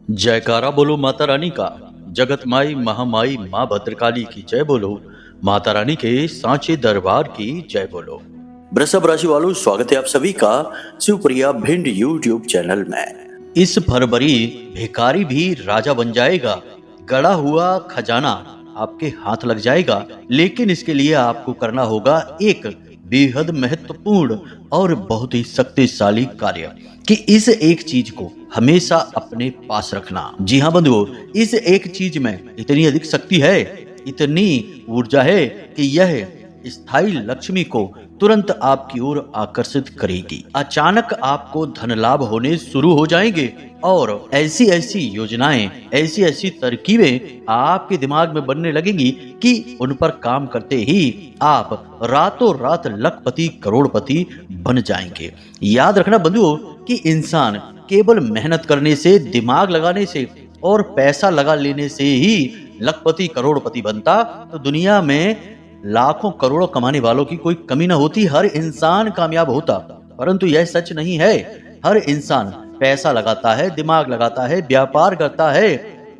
जयकारा बोलो माता रानी का। जगत माई महामाई माँ भद्रकाली की जय बोलो। माता रानी के सांचे दरबार की जय बोलो। वृषभ राशि वालों, स्वागत है आप सभी का शिवप्रिया भिंड यूट्यूब चैनल में। इस फरवरी भिखारी भी राजा बन जाएगा। गड़ा हुआ खजाना आपके हाथ लग जाएगा, लेकिन इसके लिए आपको करना होगा एक बेहद महत्वपूर्ण और बहुत ही शक्तिशाली कार्य कि इस एक चीज को हमेशा अपने पास रखना। जी हाँ बंधुओं, इस एक चीज में इतनी अधिक शक्ति है, इतनी ऊर्जा है कि यह स्थायी लक्ष्मी को तुरंत आपकी ओर आकर्षित करेगी। अचानक आपको धन लाभ होने शुरू हो जाएंगे और ऐसी ऐसी योजनाएं, ऐसी ऐसी तरकीबें आपके दिमाग में बनने लगेंगी कि उन पर काम करते ही आप रातों रात लखपति करोड़पति बन जाएंगे। याद रखना बंधुओं कि इंसान केवल मेहनत करने से, दिमाग लगाने से और पैसा लगा लेने से ही लखपति करोड़पति बनता तो दुनिया में लाखों करोड़ों कमाने वालों की कोई कमी न होती, हर इंसान कामयाब होता। परंतु यह सच नहीं है। हर इंसान पैसा लगाता है, दिमाग लगाता है, व्यापार करता है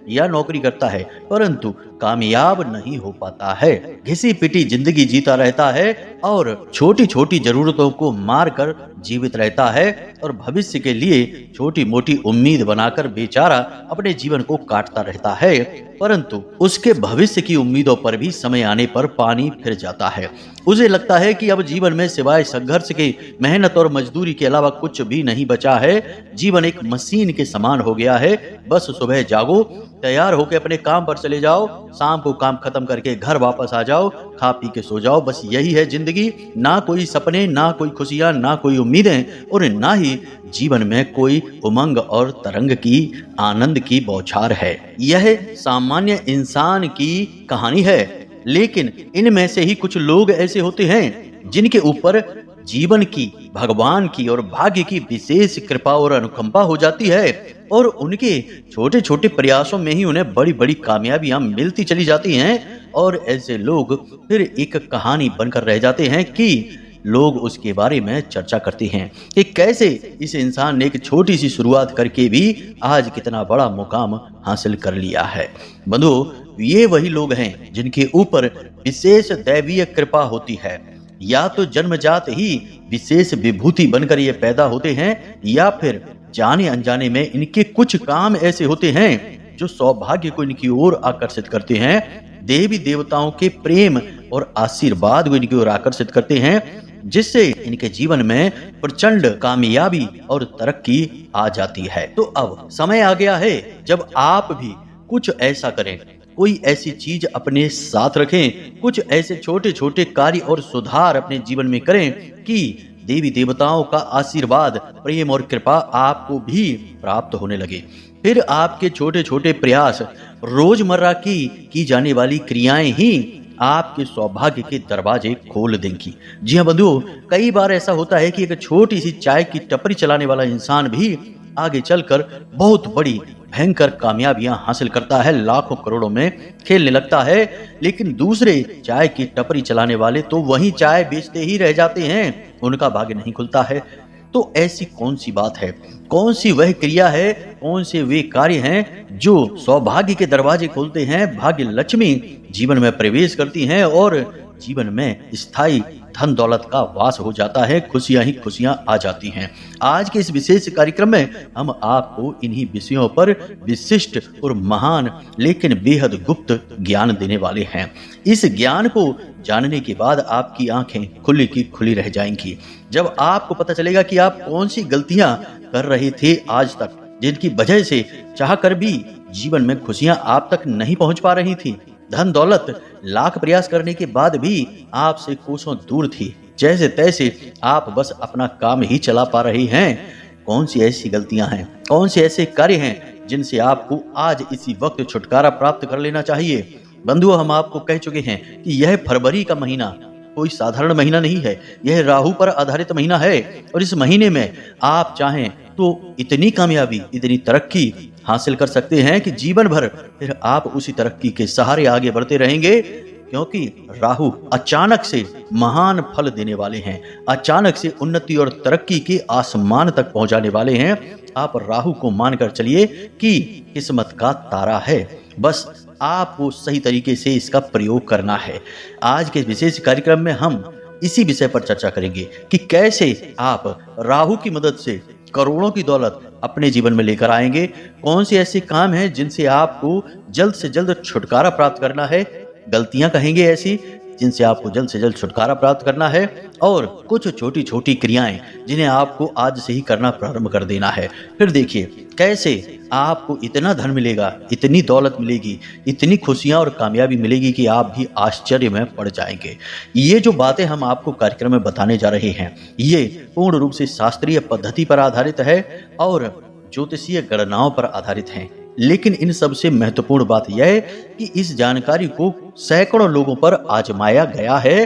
या नौकरी करता है, परंतु कामयाब नहीं हो पाता है। घिसी पिटी जिंदगी जीता रहता है और छोटी छोटी जरूरतों को मार कर जीवित रहता है और भविष्य के लिए छोटी मोटी उम्मीद बनाकर बेचारा अपने जीवन को काटता रहता है, परंतु उसके भविष्य की उम्मीदों पर भी समय आने पर पानी फिर जाता है। उसे लगता है कि अब जीवन में सिवाय संघर्ष के, मेहनत और मजदूरी के अलावा कुछ भी नहीं बचा है। जीवन एक मशीन के समान हो गया है। बस सुबह जागो, तैयार होकर अपने काम पर चले जाओ, शाम को काम खत्म करके घर वापस आ जाओ, खा पी के सो जाओ। बस यही है जिंदगी। ना कोई सपने, ना कोई खुशियां, ना कोई उम्मीदें और ना ही जीवन में कोई उमंग और तरंग की, आनंद की बौछार है। यह सामान्य इंसान की कहानी है, लेकिन इनमें से ही कुछ लोग ऐसे होते हैं जिनके ऊपर जीवन की, भगवान की और भाग्य की विशेष कृपा और अनुकंपा हो जाती है और उनके छोटे छोटे प्रयासों में ही उन्हें बड़ी बड़ी कामयाबियां मिलती चली जाती हैं। और ऐसे लोग फिर एक कहानी बनकर रह जाते हैं कि लोग उसके बारे में चर्चा करते हैं कि कैसे इस इंसान ने एक छोटी सी शुरुआत करके भी आज कितना बड़ा मुकाम हासिल कर लिया है। बंधुओं, ये वही लोग हैं जिनके ऊपर विशेष दैवीय कृपा होती है। या तो जन्मजात ही विशेष विभूति बनकर ये पैदा होते हैं, या फिर जाने अनजाने में इनके कुछ काम ऐसे होते हैं जो सौभाग्य को इनकी ओर आकर्षित करते हैं। देवी देवताओं के प्रेम और आशीर्वाद को इनकी ओर आकर्षित करते हैं, जिससे इनके जीवन में प्रचंड कामयाबी और तरक्की आ जाती है। तो अब समय आ गया है जब आप भी कुछ ऐसा करें, कोई ऐसी चीज अपने साथ रखें, कुछ ऐसे छोटे छोटे कार्य और सुधार अपने जीवन में करें कि देवी देवताओं का आशीर्वाद, प्रेम और कृपा आपको भी प्राप्त होने लगे। फिर आपके छोटे छोटे प्रयास, रोजमर्रा की जाने वाली क्रियाएं ही आपके सौभाग्य के दरवाजे खोल देंगी। जी हाँ बंधुओं, कई बार ऐसा होता है कि एक छोटी सी चाय की टपरी चलाने वाला इंसान भी आगे चलकर बहुत बड़ी भयंकर कामयाबियां हासिल करता है, लाखों करोड़ों में खेलने लगता है। लेकिन दूसरे चाय की टपरी चलाने वाले तो वही चाय बेचते ही रह जाते हैं, उनका भाग्य नहीं खुलता है। तो ऐसी कौन सी बात है, कौन सी वह क्रिया है, कौन से वे कार्य हैं जो सौभाग्य के दरवाजे खोलते हैं, भाग्य लक्ष्मी जीवन में प्रवेश करती हैं और जीवन में स्थायी धन दौलत का वास हो जाता है, खुशियां ही खुशियां आ जाती हैं। आज के इस विशेष कार्यक्रम में हम आपको इन्हीं विषयों पर विशिष्ट और महान लेकिन बेहद गुप्त ज्ञान देने वाले हैं। इस ज्ञान को जानने के बाद आपकी आंखें खुली की खुली रह जाएंगी जब आपको पता चलेगा कि आप कौन सी गलतियां कर रहे थे आज तक, जिनकी वजह से चाहकर भी जीवन में खुशियां आप तक नहीं पहुंच पा रही थी। धन दौलत लाख प्रयास करने के बाद भी आपसे कोसों दूर थी। जैसे तैसे आप बस अपना काम ही चला पा रहे हैं। कौन सी ऐसी गलतियां हैं, कौन से ऐसे कार्य हैं जिनसे आपको आज इसी वक्त छुटकारा प्राप्त कर लेना चाहिए। बंधुओं, हम आपको कह चुके हैं कि यह फरवरी का महीना कोई साधारण महीना नहीं है, यह राहु पर आधारित महीना है और इस महीने में आप चाहें तो इतनी कामयाबी, इतनी तरक्की हासिल कर सकते हैं कि जीवन भर फिर आप उसी तरक्की के सहारे आगे बढ़ते रहेंगे, क्योंकि राहु अचानक से महान फल देने वाले हैं, अचानक से उन्नति और तरक्की के आसमान तक पहुंचाने वाले हैं। आप राहु को मानकर चलिए कि किस्मत का तारा है, बस आपको सही तरीके से इसका प्रयोग करना है। आज के विशेष कार्यक्रम में हम इसी विषय पर चर्चा करेंगे कि कैसे आप राहु की मदद से करोड़ों की दौलत अपने जीवन में लेकर आएंगे। कौन से ऐसे काम हैं जिनसे आपको जल्द से जल्द छुटकारा प्राप्त करना है, गलतियां कहेंगे ऐसी जिनसे आपको जल्द से जल्द छुटकारा प्राप्त करना है, और कुछ छोटी छोटी क्रियाएं जिन्हें आपको आज से ही करना प्रारंभ कर देना है। फिर देखिए कैसे आपको इतना धन मिलेगा, इतनी दौलत मिलेगी, इतनी खुशियां और कामयाबी मिलेगी कि आप भी आश्चर्य में पड़ जाएंगे। ये जो बातें हम आपको कार्यक्रम में बताने जा रहे हैं, ये पूर्ण रूप से शास्त्रीय पद्धति पर आधारित है और ज्योतिषीय गणनाओं पर आधारित हैं। लेकिन इन सबसे महत्वपूर्ण बात यह है कि इस जानकारी को सैकड़ों लोगों पर आजमाया गया है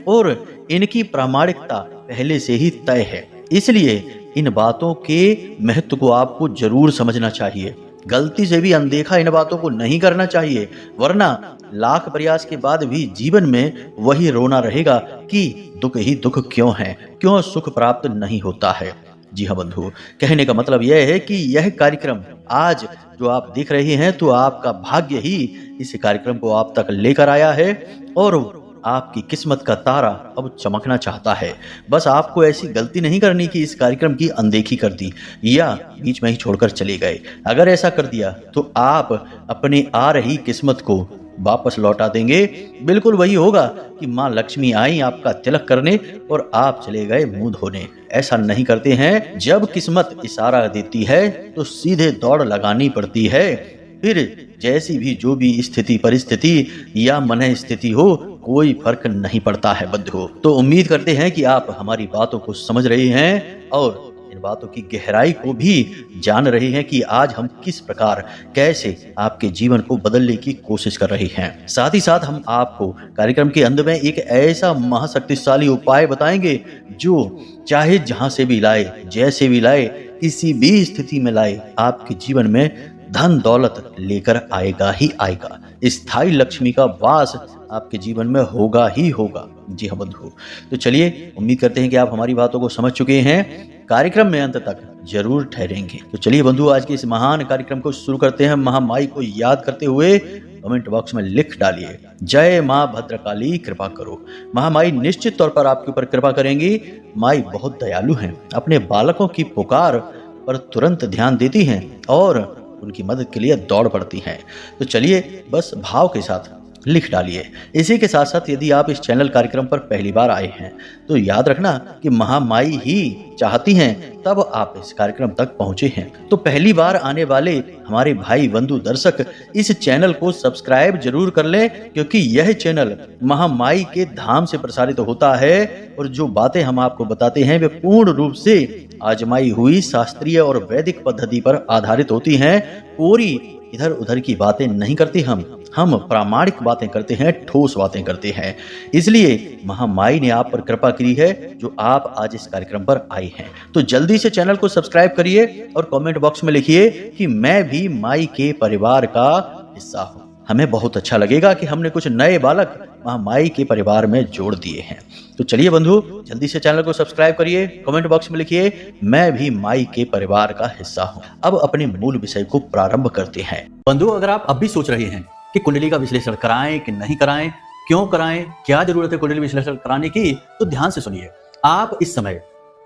और इनकी प्रामाणिकता पहले से ही तय है। इसलिए इन बातों के महत्व को आपको जरूर समझना चाहिए। गलती से भी अनदेखा इन बातों को नहीं करना चाहिए, वरना लाख प्रयास के बाद भी जीवन में वही रोना रहेगा कि दुख ही दुख क्यों है, क्यों सुख प्राप्त नहीं होता है। जी हाँ बंधु, कहने का मतलब यह है कि यह कार्यक्रम आज जो आप देख रहे हैं, तो आपका भाग्य ही इस कार्यक्रम को आप तक लेकर आया है और आपकी किस्मत का तारा अब चमकना चाहता है। बस आपको ऐसी गलती नहीं करनी कि इस कार्यक्रम की अनदेखी कर दी या बीच में ही छोड़कर चले गए। अगर ऐसा कर दिया तो आप अपने आ रही किस्मत को वापस लौटा देंगे। बिल्कुल वही होगा कि माँ लक्ष्मी आई आपका तिलक करने और आप चले गए मुंह धोने। ऐसा नहीं करते हैं। जब किस्मत इशारा देती है तो सीधे दौड़ लगानी पड़ती है। फिर जैसी भी जो भी स्थिति परिस्थिति या मन स्थिति हो, कोई फर्क नहीं पड़ता है बंधु। तो उम्मीद करते हैं कि आप हमारी बातों को समझ रहे हैं और इन बातों की गहराई को भी जान रहे हैं कि आज हम किस प्रकार कैसे आपके जीवन को बदलने की कोशिश कर रहे हैं। साथ ही साथ हम आपको कार्यक्रम के अंत में एक ऐसा महाशक्तिशाली उपाय बताएंगे जो चाहे जहां से भी लाए, जैसे भी लाए, किसी भी स्थिति में लाए, आपके जीवन में धन दौलत लेकर आएगा ही आएगा। स्थायी लक्ष्मी का वास आपके जीवन में होगा ही होगा। जी हाँ बंधु, तो चलिए उम्मीद करते हैं कि आप हमारी बातों को समझ चुके हैं। कार्यक्रम में अंत तक जरूर ठहरेंगे। तो चलिए बंधु, आज के इस महान कार्यक्रम को शुरू करते हैं। महामाई को याद करते हुए कमेंट बॉक्स में लिख डालिए, जय माँ भद्रकाली कृपा करो। महामाई निश्चित तौर पर आपके ऊपर कृपा करेंगी। माई बहुत दयालु हैं, अपने बालकों की पुकार पर तुरंत ध्यान देती हैं और उनकी मदद के लिए दौड़ पड़ती हैं। तो चलिए बस भाव के साथ लिख डालिए। इसी के साथ साथ यदि आप इस चैनल कार्यक्रम पर पहली बार आए हैं तो याद रखना कि महामाई ही चाहती हैं तब आप इस कार्यक्रम तक पहुंचे हैं। तो पहली बार आने वाले हमारे भाई बंधु दर्शक इस चैनल को सब्सक्राइब जरूर कर लें, क्योंकि यह चैनल महामाई के धाम से प्रसारित होता है और जो बातें हम आपको बताते हैं वे पूर्ण रूप से आजमाई हुई शास्त्रीय और वैदिक पद्धति पर आधारित होती हैं। पूरी इधर उधर की बातें नहीं करते हम प्रामाणिक बातें करते हैं, ठोस बातें करते हैं। इसलिए महामाई ने आप पर कृपा की है जो आप आज इस कार्यक्रम पर आए हैं। तो जल्दी से चैनल को सब्सक्राइब करिए और कमेंट बॉक्स में लिखिए कि मैं भी माई के परिवार का हिस्सा हूँ। हमें बहुत अच्छा लगेगा कि हमने कुछ नए बालक महामाई के परिवार में जोड़ दिए हैं। तो चलिए बंधु, जल्दी से चैनल को सब्सक्राइब करिए, कमेंट बॉक्स में लिखिए मैं भी माई के परिवार का हिस्सा हूँ। अब अपने मूल विषय को प्रारंभ करते हैं। बंधु, अगर आप अब भी सोच रहे हैं कि कुंडली का विश्लेषण कराएं कि नहीं कराएं, क्यों कराएं, क्या जरूरत है कुंडली विश्लेषण कराने की, तो ध्यान से सुनिए। आप इस समय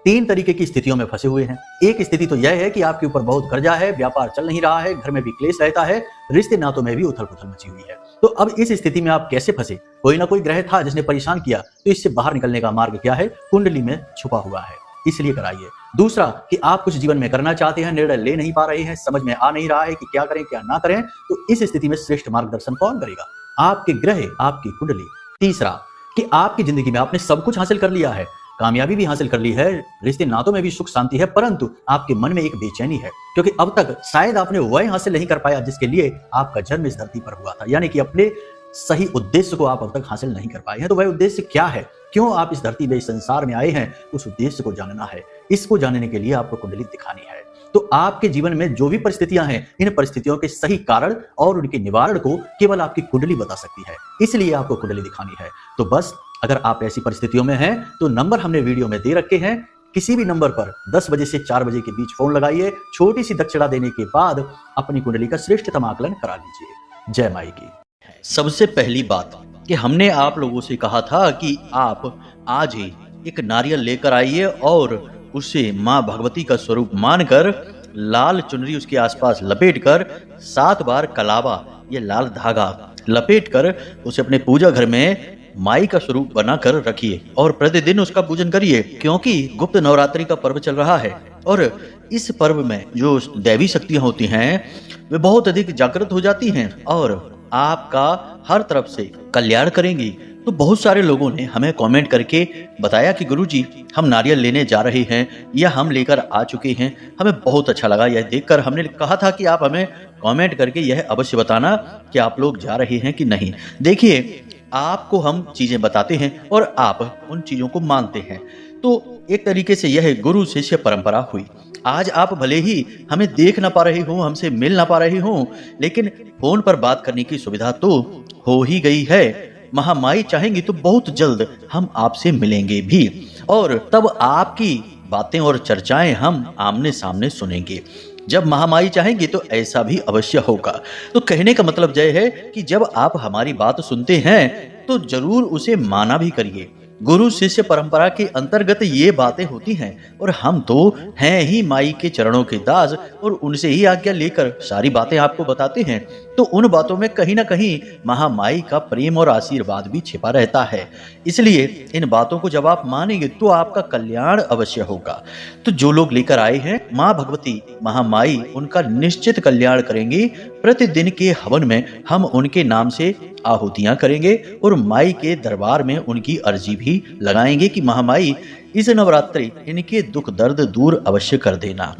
3 तरीके की स्थितियों में फंसे हुए हैं। एक स्थिति तो यह है कि आपके ऊपर बहुत कर्जा है, व्यापार चल नहीं रहा है, घर में भी क्लेश रहता है, रिश्ते नातों में भी उथल पुथल मची हुई है। तो अब इस स्थिति में आप कैसे फंसे? कोई ना कोई ग्रह था जिसने परेशान किया, तो इससे बाहर निकलने का मार्ग क्या है? कुंडली में छुपा हुआ है, इसलिए कराइए। दूसरा कि आप कुछ जीवन में करना चाहते हैं, निर्णय ले नहीं पा रहे हैं, समझ में आ नहीं रहा है कि क्या करें क्या ना करें, तो इस स्थिति में श्रेष्ठ मार्गदर्शन कौन करेगा? आपके ग्रह, आपकी कुंडली। तीसरा कि आपकी जिंदगी में आपने सब कुछ हासिल कर लिया है, कामयाबी भी हासिल कर ली है, रिश्ते नातों में भी सुख शांति है, परंतु आपके मन में एक बेचैनी है, क्योंकि अब तक शायद आपने वह हासिल नहीं कर पाया जिसके लिए आपका जन्म इस धरती पर हुआ था। यानी कि अपने सही उद्देश्य को आप अब तक हासिल नहीं कर पाए हैं। तो वह उद्देश्य क्या है? क्यों आप इस धरती में, इस संसार में आए हैं? उस उद्देश्य को जानना है। इसको जानने के लिए आपको कुंडली दिखानी है। तो आपके जीवन में जो भी परिस्थितियां हैं, इन परिस्थितियों के सही कारण और उनके निवारण को केवल आपकी कुंडली बता सकती है। इसलिए आपको कुंडली दिखानी है। तो बस अगर आप ऐसी परिस्थितियों में हैं तो नंबर हमने वीडियो में दे रखे हैं। किसी भी नंबर पर 10 बजे से 4 बजे के बीच फोन लगाइए। छोटी सी दक्षिणा देने के बाद अपनी कुंडली का श्रेष्ठतम आकलन करा लीजिए। जय माई की। सबसे पहली बात कि हमने आप लोगों से कहा था कि आप आज ही एक नारियल लेकर आइए और उसे माँ भगवती का स्वरूप मानकर लाल चुनरी उसके आसपास लपेटकर 7 बार कलावा ये लाल धागा लपेटकर उसे अपने पूजा घर में माई का स्वरूप बनाकर रखिए और प्रतिदिन उसका पूजन करिए, क्योंकि गुप्त नवरात्रि का पर्व चल रहा है और इस पर्व में जो दैवी शक्तियां होती हैं वे बहुत अधिक जागृत हो जाती हैं और आपका हर तरफ से कल्याण करेंगी। तो बहुत सारे लोगों ने हमें कमेंट करके बताया कि गुरुजी हम नारियल लेने जा रहे हैं या हम लेकर आ चुके हैं। हमें बहुत अच्छा लगा यह देखकर। हमने कहा था कि आप हमें कमेंट करके यह अवश्य बताना कि आप लोग जा रहे हैं कि नहीं। देखिए, आपको हम चीजें बताते हैं और आप उन चीजों को मानते हैं, तो एक तरीके से यह गुरु शिष्य परंपरा हुई। आज आप भले ही हमें देख ना पा रहे हो, हमसे मिल ना पा रहे हो, लेकिन फोन पर बात करने की सुविधा तो हो ही गई है। महामाई चाहेंगी तो बहुत जल्द हम आपसे मिलेंगे भी और तब आपकी बातें और चर्चाएं हम आमने सामने सुनेंगे। जब महामाई चाहेंगी तो ऐसा भी अवश्य होगा। तो कहने का मतलब यह है कि जब आप हमारी बात सुनते हैं तो जरूर उसे माना भी करिए। गुरु शिष्य परंपरा के अंतर्गत ये बातें होती हैं और हम तो हैं ही माई के चरणों के दास और उनसे ही आज्ञा लेकर सारी बातें आपको बताते हैं। तो उन बातों में कहीं ना कहीं महामाई का प्रेम और आशीर्वाद भी छिपा रहता है। इसलिए इन बातों को जब आप मानेंगे तो आपका कल्याण अवश्य होगा। तो जो लोग लेकर आए हैं, माँ भगवती महामाई उनका निश्चित कल्याण करेंगी। प्रतिदिन के हवन में हम उनके नाम से आहुतियां करेंगे और माई के दरबार में उनकी अर्जी भी लगाएंगे कि महामाई इस नवरात्रि इनके दुख दर्द दूर अवश्य कर देना।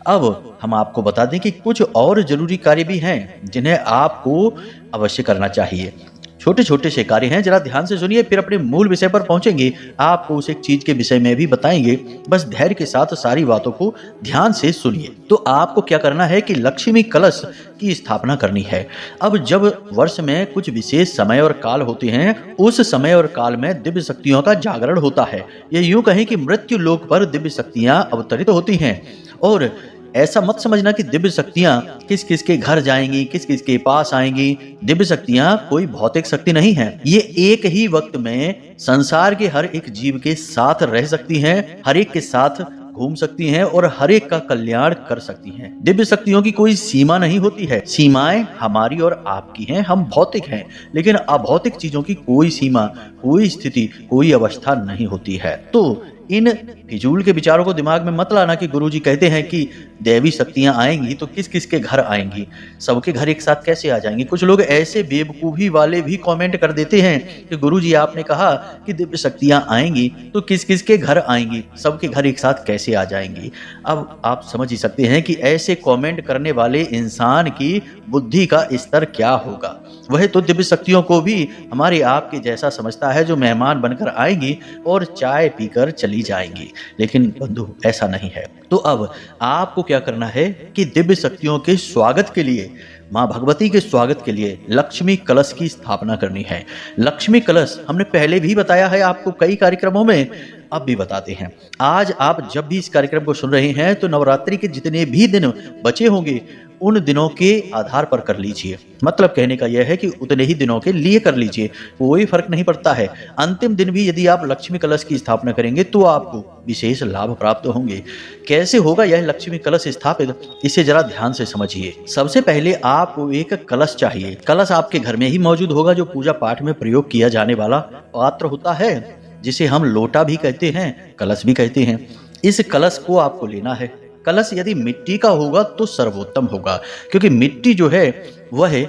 अब हम आपको बता दें कि कुछ और जरूरी कार्य भी हैं जिन्हें आपको अवश्य करना चाहिए। छोटे छोटे से कार्य हैं, जरा ध्यान से सुनिए, फिर अपने मूल विषय पर पहुंचेंगे। आपको उस एक चीज के विषय में भी बताएंगे, बस धैर्य के साथ सारी बातों को ध्यान से सुनिए। तो आपको क्या करना है कि लक्ष्मी कलश की स्थापना करनी है। अब जब वर्ष में कुछ विशेष समय और काल होते हैं, उस समय और काल में दिव्य शक्तियों का जागरण होता है। ये यूं कहें कि मृत्यु लोक पर दिव्य शक्तियां अवतरित होती हैं और ऐसा मत समझना कि दिव्य शक्तियां किस किस के घर जाएंगी, किस किस के पास आएंगी। दिव्य शक्तियां कोई भौतिक शक्ति नहीं है। ये एक ही वक्त में संसार के हर एक जीव के साथ रह सकती हैं, हर एक के साथ घूम सकती हैं और हर एक का कल्याण कर सकती हैं। दिव्य शक्तियों की कोई सीमा नहीं होती है। सीमाएं हमारी और आपकी हैं, हम भौतिक हैं, लेकिन अभौतिक चीजों की कोई सीमा, कोई स्थिति, कोई अवस्था नहीं होती है। तो इन फिजूल के विचारों को दिमाग में मत लाना कि गुरुजी कहते हैं कि देवी शक्तियां आएंगी तो किस किस के घर आएंगी, सबके घर एक साथ कैसे आ जाएंगी। कुछ लोग ऐसे बेवकूफी वाले भी कमेंट कर देते हैं कि गुरुजी आपने कहा कि दिव्य शक्तियां आएंगी तो किस किस के घर आएंगी, सबके घर एक साथ कैसे आ जाएंगी। अब आप समझ ही सकते हैं कि ऐसे कमेंट करने वाले इंसान की बुद्धि का स्तर क्या होगा। वह तो दिव्य शक्तियों को भी हमारे आपके जैसा समझता है, जो मेहमान बनकर आएंगी और चाय पीकर चली जाएंगी। लेकिन बंधु, ऐसा नहीं है। तो अब आपको क्या करना है कि दिव्य शक्तियों के स्वागत के लिए, माँ भगवती के स्वागत के लिए लक्ष्मी कलश की स्थापना करनी है। लक्ष्मी कलश हमने पहले भी बताया है आपको कई कार्यक्रमों में, अब भी बताते हैं। आज आप जब भी इस कार्यक्रम को सुन रहे हैं तो नवरात्रि के जितने भी दिन बचे होंगे उन दिनों के आधार पर कर लीजिए। मतलब कहने का यह है कि उतने ही दिनों के लिए कर लीजिए, कोई फर्क नहीं पड़ता है। अंतिम दिन भी यदि आप लक्ष्मी कलश की स्थापना करेंगे तो आपको विशेष लाभ प्राप्त होंगे। कैसे होगा यह लक्ष्मी कलश स्थापित, इसे जरा ध्यान से समझिए। सबसे पहले आपको एक कलश चाहिए। कलश आपके घर में ही मौजूद होगा, जो पूजा पाठ में प्रयोग किया जाने वाला पात्र होता है, जिसे हम लोटा भी कहते हैं, कलश भी कहते हैं। इस कलश को आपको लेना है। कलश यदि मिट्टी का होगा तो सर्वोत्तम होगा, क्योंकि मिट्टी जो है वह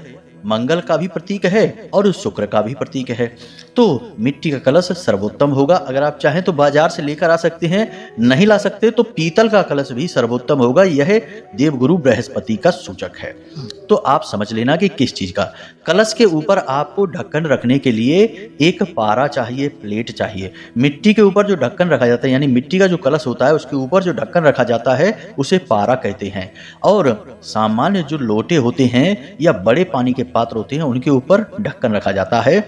मंगल का भी प्रतीक है और शुक्र का भी प्रतीक है। तो मिट्टी का कलश सर्वोत्तम होगा। अगर आप चाहें तो बाजार से लेकर आ सकते हैं, नहीं ला सकते तो पीतल का कलश भी सर्वोत्तम होगा। यह देवगुरु बृहस्पति का सूचक है। तो आप समझ लेना कि किस चीज का कलश के ऊपर आपको ढक्कन रखने के लिए एक पारा चाहिए, प्लेट चाहिए। मिट्टी के ऊपर जो ढक्कन रखा जाता है, यानी मिट्टी का जो कलश होता है उसके ऊपर जो ढक्कन रखा जाता है उसे पारा कहते हैं। और सामान्य जो लोटे होते हैं या बड़े पानी के पात्र होते हैं उनके ऊपर ढक्कन रखा जाता है।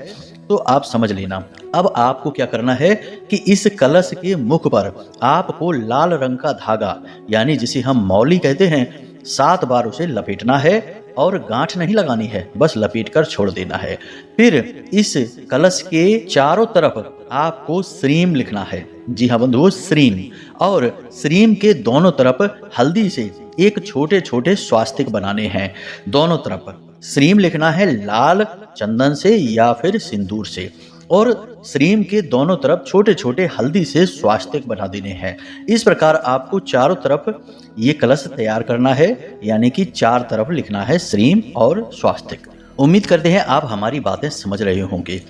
तो आप समझ लेना। अब आपको क्या करना है कि इस कलश के मुख पर आपको लाल रंग का धागा, यानी जिसे हम मौली कहते हैं, 7 बार उसे लपेटना है और गांठ नहीं लगानी है, बस लपेट कर छोड़ देना है। फिर इस कलश के चारों तरफ आपको श्रीम लिखना है। जी हाँ बंधुओं, श्रीम। और श्रीम के दोनों तरफ हल्दी से एक छोटे छोटे स्वास्तिक बनाने हैं। दोनों तरफ श्रीम लिखना है लाल चंदन से या फिर सिंदूर से, और श्रीम के दोनों तरफ छोटे छोटे हल्दी से स्वास्तिक बना देने हैं। इस प्रकार आपको चारों तरफ ये कलश तैयार करना है, यानी कि 4 तरफ लिखना है श्रीम और स्वास्तिक। उम्मीद करते हैं आप हमारी बातें समझ रहे होंगे।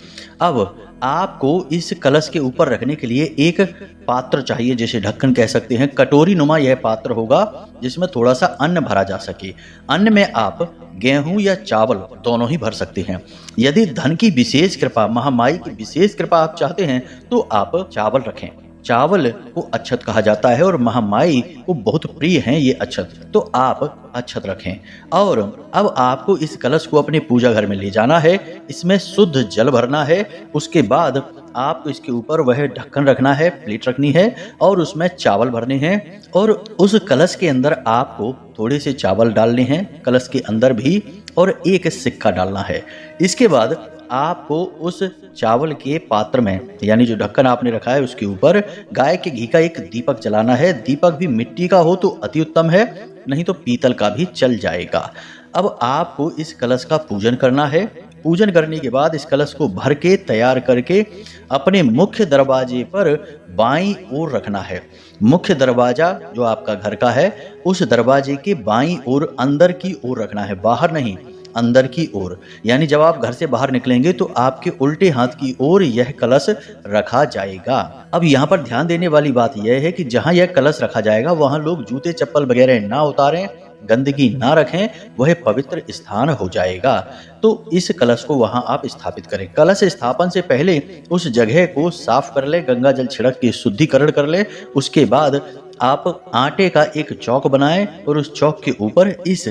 अब आपको इस कलश के ऊपर रखने के लिए एक पात्र चाहिए, जैसे ढक्कन कह सकते हैं। कटोरी नुमा यह पात्र होगा जिसमें थोड़ा सा अन्न भरा जा सके। अन्न में आप गेहूं या चावल दोनों ही भर सकते हैं। यदि धन की विशेष कृपा, महामाई की विशेष कृपा आप चाहते हैं तो आप चावल रखें। चावल को अक्षत कहा जाता है और महामाई को बहुत प्रिय हैं ये अक्षत, तो आप अक्षत रखें। और अब आपको इस कलश को अपने पूजा घर में ले जाना है। इसमें शुद्ध जल भरना है। उसके बाद आपको इसके ऊपर वह ढक्कन रखना है, प्लेट रखनी है और उसमें चावल भरने हैं। और उस कलश के अंदर आपको थोड़े से चावल डालने हैं, कलश के अंदर भी, और एक सिक्का डालना है। इसके बाद आपको उस चावल के पात्र में, यानी जो ढक्कन आपने रखा है उसके ऊपर गाय के घी का एक दीपक जलाना है। दीपक भी मिट्टी का हो तो अति उत्तम है, नहीं तो पीतल का भी चल जाएगा। अब आपको इस कलश का पूजन करना है। पूजन करने के बाद इस कलश को भर के तैयार करके अपने मुख्य दरवाजे पर बाईं ओर रखना है। मुख्य दरवाजा जो आपका घर का है उस दरवाजे के बाईं ओर अंदर की ओर रखना है, बाहर नहीं, अंदर की ओर। यानी जब आप घर से बाहर निकलेंगे तो आपके उल्टे हाथ की ओर यह कलश रखा जाएगा। अब यहाँ पर ध्यान देने वाली बात यह है कि जहाँ यह कलश रखा जाएगा वहाँ लोग जूते चप्पल वगैरह ना उतारें, गंदगी ना रखें, वह पवित्र स्थान हो जाएगा। तो इस कलश को वहां आप स्थापित करें। कलश स्थापन से पहले उस जगह को साफ कर ले, गंगा जल छिड़क के शुद्धिकरण कर ले। उसके बाद आप आटे का एक चौक बनाएं और उस चौक के ऊपर इस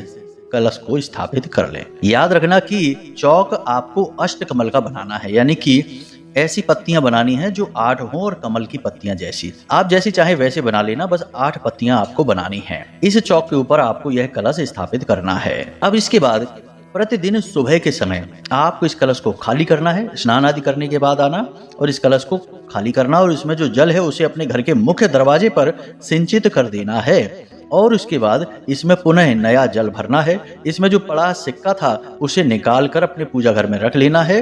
कलश को स्थापित कर लें। याद रखना कि चौक आपको अष्टकमल का बनाना है, यानी कि ऐसी पत्तियां बनानी है जो 8 हो और कमल की पत्तियां जैसी। आप जैसी चाहे वैसे बना लेना, बस 8 पत्तियां आपको बनानी है। इस चौक के ऊपर आपको यह कलश स्थापित करना है। अब इसके बाद प्रतिदिन सुबह के समय आपको इस कलश को खाली करना है। स्नान आदि करने के बाद आना और इस कलश को खाली करना, और इसमें जो जल है उसे अपने घर के मुख्य दरवाजे पर सिंचित कर देना है। और उसके बाद इसमें पुनः नया जल भरना है। इसमें जो पड़ा सिक्का था उसे निकाल कर अपने पूजा घर में रख लेना है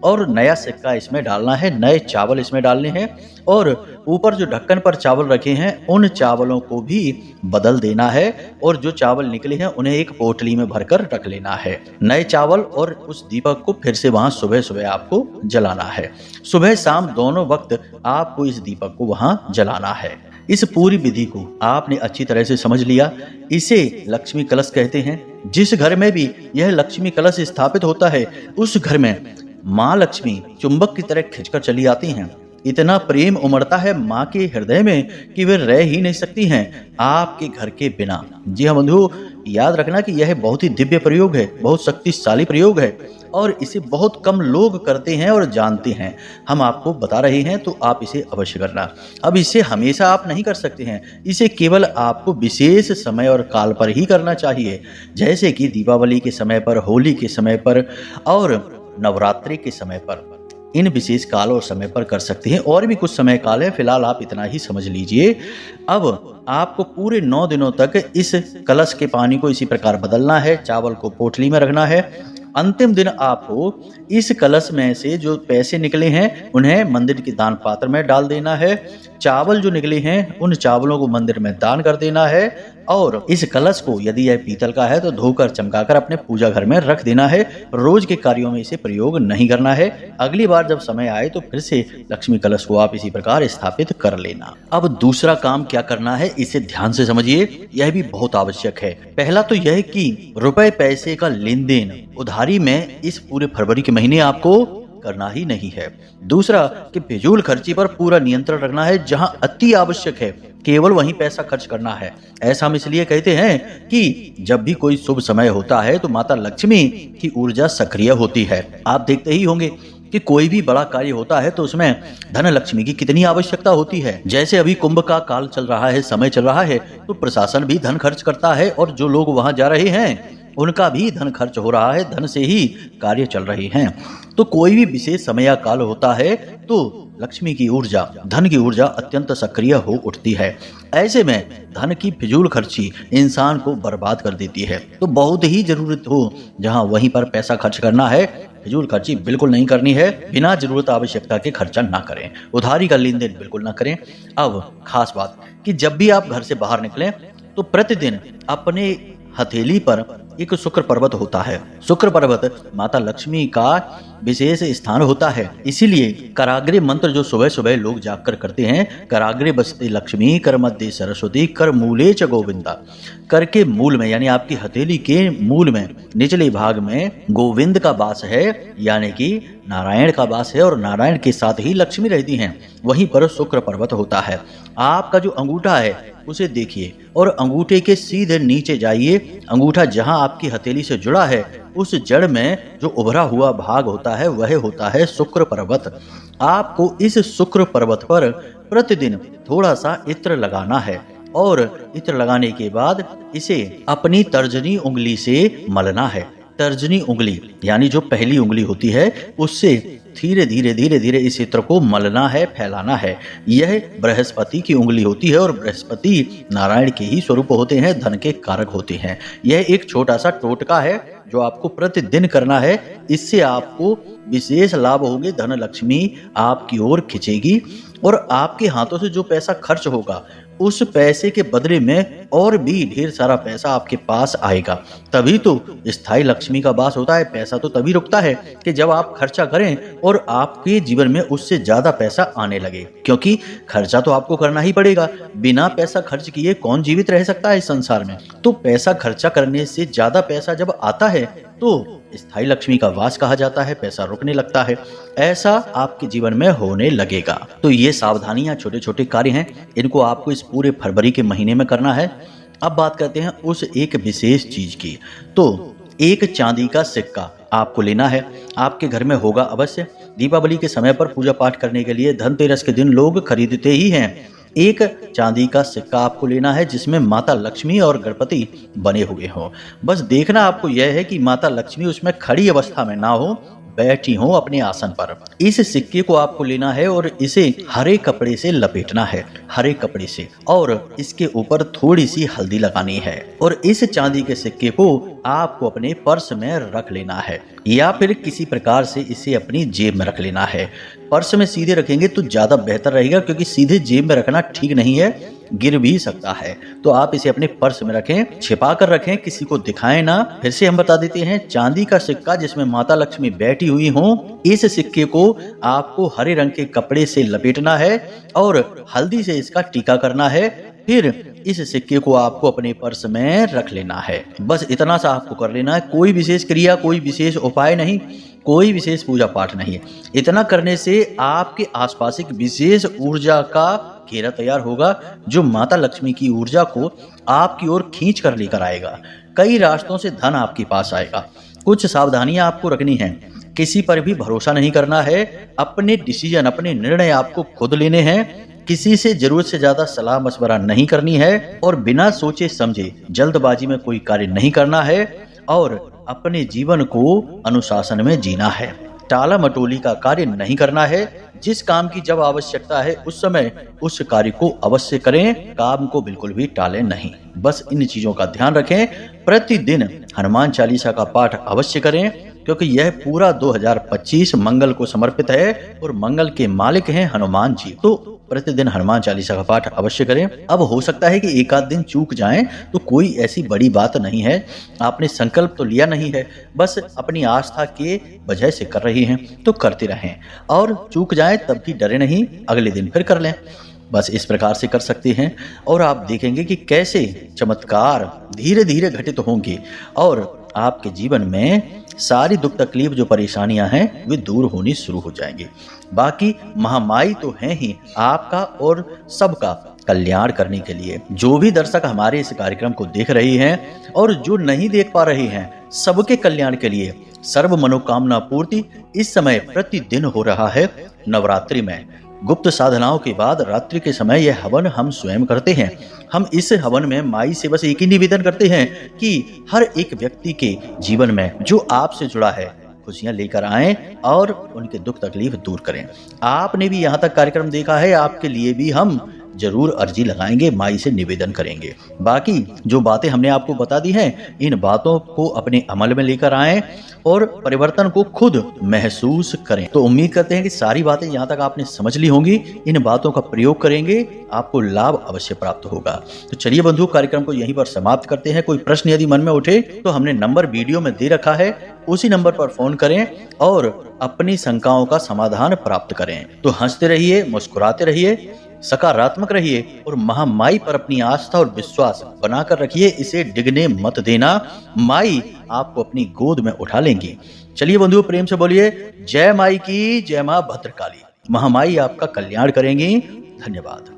और नया सिक्का इसमें डालना है। नए चावल इसमें डालने हैं और ऊपर जो ढक्कन पर चावल रखे हैं उन चावलों को भी बदल देना है, और जो चावल निकले हैं उन्हें एक पोटली में भरकर रख लेना है। नए चावल और उस दीपक को फिर से वहां सुबह सुबह आपको जलाना है। सुबह शाम दोनों वक्त आपको इस दीपक को वहां जलाना है। इस पूरी विधि को आपने अच्छी तरह से समझ लिया। इसे लक्ष्मी कलश कहते हैं। जिस घर में भी यह लक्ष्मी कलश स्थापित होता है उस घर में माँ लक्ष्मी चुंबक की तरह खिंचकर चली आती हैं। इतना प्रेम उमड़ता है माँ के हृदय में कि वे रह ही नहीं सकती हैं आपके घर के बिना। जी हाँ बंधु, याद रखना कि यह बहुत ही दिव्य प्रयोग है, बहुत शक्तिशाली प्रयोग है और इसे बहुत कम लोग करते हैं और जानते हैं। हम आपको बता रहे हैं तो आप इसे अवश्य करना। अब इसे हमेशा आप नहीं कर सकते हैं, इसे केवल आपको विशेष समय और काल पर ही करना चाहिए, जैसे कि दीपावली के समय पर, होली के समय पर और नवरात्रि के समय पर। इन विशेष काल और समय पर कर सकते हैं। और भी कुछ समय काल है, फिलहाल आप इतना ही समझ लीजिए। अब आपको पूरे 9 दिनों तक इस कलश के पानी को इसी प्रकार बदलना है, चावल को पोटली में रखना है। अंतिम दिन आपको इस कलश में से जो पैसे निकले हैं उन्हें मंदिर के दान पात्र में डाल देना है। चावल जो निकले हैं उन चावलों को मंदिर में दान कर देना है और इस कलश को यदि यह पीतल का है तो धोकर चमकाकर अपने पूजा घर में रख देना है। रोज के कार्यों में इसे प्रयोग नहीं करना है। अगली बार जब समय आए तो फिर से लक्ष्मी कलश को आप इसी प्रकार स्थापित कर लेना। अब दूसरा काम क्या करना है, इसे ध्यान से समझिए, यह भी बहुत आवश्यक है। पहला तो यह कि रुपए पैसे का लेन देन उधारी में इस पूरे फरवरी के महीने आपको करना ही नहीं है। दूसरा कि फिजूल खर्ची पर पूरा नियंत्रण रखना है। जहां अति आवश्यक है केवल वहीं पैसा खर्च करना है। ऐसा हम इसलिए कहते हैं कि जब भी कोई शुभ समय होता है तो माता लक्ष्मी की ऊर्जा सक्रिय होती है। आप देखते ही होंगे कि कोई भी बड़ा कार्य होता है तो उसमें धन लक्ष्मी की कितनी आवश्यकता होती है। जैसे अभी कुंभ का काल चल रहा है, समय चल रहा है, तो प्रशासन भी धन खर्च करता है और जो लोग वहां जा रहे हैं उनका भी धन खर्च हो रहा है, धन से ही कार्य चल रहे हैं। तो कोई भी विशेष समय या काल होता है तो लक्ष्मी की ऊर्जा, धन की ऊर्जा अत्यंत सक्रिय हो उठती है। ऐसे में धन की फिजूल खर्ची इंसान को बर्बाद कर देती है। तो बहुत ही जरूरत हो जहां वहीं पर पैसा खर्च करना है, फिजूल खर्ची बिल्कुल नहीं करनी है। बिना जरूरत आवश्यकता के खर्चा ना करें, उधारी का लेन देन बिल्कुल ना करें। अब खास बात कि जब भी आप घर से बाहर निकलें तो प्रतिदिन अपने हथेली पर एक शुक्र पर्वत होता है। शुक्र पर्वत माता लक्ष्मी का विशेष स्थान होता है। इसीलिए कराग्रे मंत्र जो सुबह सुबह लोग जाकर करते हैं, कराग्रे बसते लक्ष्मी, कर मध्य सरस्वती, कर मूले च गोविंदा। कर के मूल में यानी आपकी हथेली के मूल में निचले भाग में गोविंद का वास है, यानी कि नारायण का वास है, और नारायण के साथ ही लक्ष्मी रहती हैं। वहीं पर शुक्र पर्वत होता है। आपका जो अंगूठा है उसे देखिए और अंगूठे के सीधे नीचे जाइए। अंगूठा जहां आपकी हथेली से जुड़ा है उस जड़ में जो उभरा हुआ भाग होता है वह होता है शुक्र पर्वत। आपको इस शुक्र पर्वत पर प्रतिदिन थोड़ा सा इत्र लगाना है और इत्र लगाने के बाद इसे अपनी तर्जनी उंगली से मलना है। तर्जनी उंगली यानी जो पहली उंगली होती है उससे धीरे धीरे इस इत्र को मलना है, फैलाना है। यह बृहस्पति की उंगली होती है और बृहस्पति नारायण के ही स्वरूप होते हैं, धन के कारक होते हैं। यह एक छोटा सा टोटका है जो आपको प्रतिदिन करना है। इससे आपको विशेष लाभ होंगे, धन लक्ष्मी आपकी ओर खिंचेगी और आपके हाथों से जो पैसा खर्च होगा उस पैसे के बदले में और भी ढेर सारा पैसा आपके पास आएगा। तभी तो स्थायी लक्ष्मी का वास होता है। पैसा तो तभी रुकता है कि जब आप खर्चा करें और आपके जीवन में उससे ज्यादा पैसा आने लगे, क्योंकि खर्चा तो आपको करना ही पड़ेगा। बिना पैसा खर्च किए कौन जीवित रह सकता है इस संसार में। तो पैसा खर्चा करने से ज्यादा पैसा जब आता है तो स्थायी लक्ष्मी का वास कहा जाता है, पैसा रुकने लगता है। ऐसा आपके जीवन में होने लगेगा। तो ये सावधानियां, छोटे छोटे कार्य हैं, इनको आपको इस पूरे फरवरी के महीने में करना है। अब बात करते हैं उस एक विशेष चीज की। तो एक चांदी का सिक्का आपको लेना है, आपके घर में होगा अवश्य। दीपावली के समय पर पूजा पाठ करने के लिए धनतेरस के दिन लोग खरीदते ही हैं। एक चांदी का सिक्का आपको लेना है जिसमें माता लक्ष्मी और गणपति बने हुए हों। बस देखना आपको यह है कि माता लक्ष्मी उसमें खड़ी अवस्था में ना हो, बैठी हो अपने आसन पर। इस सिक्के को आपको लेना है और इसे हरे कपड़े से लपेटना है, हरे कपड़े से, और इसके ऊपर थोड़ी सी हल्दी लगानी है और इस चांदी के सिक्के को आपको अपने पर्स में रख लेना है या फिर किसी प्रकार से इसे अपनी जेब में रख लेना है। पर्स में सीधे रखेंगे तो ज्यादा बेहतर रहेगा, क्योंकि सीधे जेब में रखना ठीक नहीं है, गिर भी सकता है। तो आप इसे अपने पर्स में रखें, छिपा कर रखें, किसी को दिखाएं ना। फिर से हम बता देते हैं, चांदी का सिक्का जिसमें माता लक्ष्मी बैठी हुई हो, इस सिक्के को आपको हरे रंग के कपड़े से लपेटना है और हल्दी से इसका टीका करना है। फिर इस सिक्के को आपको अपने पर्स में रख लेना है। बस इतना सा आपको कर लेना है। कोई विशेष क्रिया, कोई विशेष उपाय नहीं, कोई विशेष पूजा पाठ नहीं है। इतना करने से आपके आसपास एक विशेष ऊर्जा का घेरा तैयार होगा जो माता लक्ष्मी की ऊर्जा को आपकी ओर खींच कर लेकर आएगा। कई रास्तों से धन आपके पास आएगा। कुछ सावधानियां आपको रखनी है। किसी पर भी भरोसा नहीं करना है। अपने डिसीजन, अपने निर्णय आपको खुद लेने हैं। किसी से जरूरत से ज्यादा सलाह मशवरा नहीं करनी है और बिना सोचे समझे जल्दबाजी में कोई कार्य नहीं करना है और अपने जीवन को अनुशासन में जीना है। टाला मटोली का कार्य नहीं करना है। जिस काम की जब आवश्यकता है उस समय उस कार्य को अवश्य करें, काम को बिल्कुल भी टालें नहीं। बस इन चीजों का ध्यान रखें। प्रतिदिन हनुमान चालीसा का पाठ अवश्य करें, क्योंकि यह पूरा 2025 मंगल को समर्पित है और मंगल के मालिक हैं हनुमान जी। तो प्रतिदिन हनुमान चालीसा का पाठ अवश्य करें। अब हो सकता है कि एक आध दिन चूक जाएं, तो कोई ऐसी बड़ी बात नहीं है। आपने संकल्प तो लिया नहीं है, बस अपनी आस्था के वजह से कर रही हैं, तो करते रहें। और चूक जाए तब भी डरे नहीं, अगले दिन फिर कर लें। बस इस प्रकार से कर सकते हैं और आप देखेंगे कि कैसे चमत्कार धीरे धीरे घटित होंगे और आपके जीवन में सारी दुख तकलीफ जो परेशानियां हैं वे दूर होनी शुरू हो जाएंगी। बाकी महामाई तो है ही आपका और सबका कल्याण करने के लिए। जो भी दर्शक हमारे इस कार्यक्रम को देख रही हैं और जो नहीं देख पा रहे हैं, सबके कल्याण के लिए सर्व मनोकामना पूर्ति इस समय प्रतिदिन हो रहा है। नवरात्रि में गुप्त साधनाओं के बाद रात्रि के समय यह हवन हम स्वयं करते हैं। हम इस हवन में माई से बस एक ही निवेदन करते हैं कि हर एक व्यक्ति के जीवन में जो आपसे जुड़ा है खुशियां लेकर आएं और उनके दुख तकलीफ दूर करें। आपने भी यहाँ तक कार्यक्रम देखा है, आपके लिए भी हम जरूर अर्जी लगाएंगे, माई से निवेदन करेंगे। बाकी जो बातें हमने आपको बता दी हैं, इन बातों को अपने अमल में लेकर आएं और परिवर्तन को खुद महसूस करें। तो उम्मीद करते हैं कि सारी बातें यहाँ तक आपने समझ ली होंगी। इन बातों का प्रयोग करेंगे, आपको लाभ अवश्य प्राप्त होगा। तो चलिए बंधु, कार्यक्रम को यहीं पर समाप्त करते हैं। कोई प्रश्न यदि मन में उठे तो हमने नंबर वीडियो में दे रखा है, उसी नंबर पर फोन करें और अपनी शंकाओं का समाधान प्राप्त करें। तो हंसते रहिए, मुस्कुराते रहिए, सकारात्मक रहिए और महामाई पर अपनी आस्था और विश्वास बनाकर रखिए। इसे डिगने मत देना, माई आपको अपनी गोद में उठा लेंगी। चलिए बंधुओं, प्रेम से बोलिए जय माई की, जय मां भद्रकाली। महामाई आपका कल्याण करेंगी। धन्यवाद।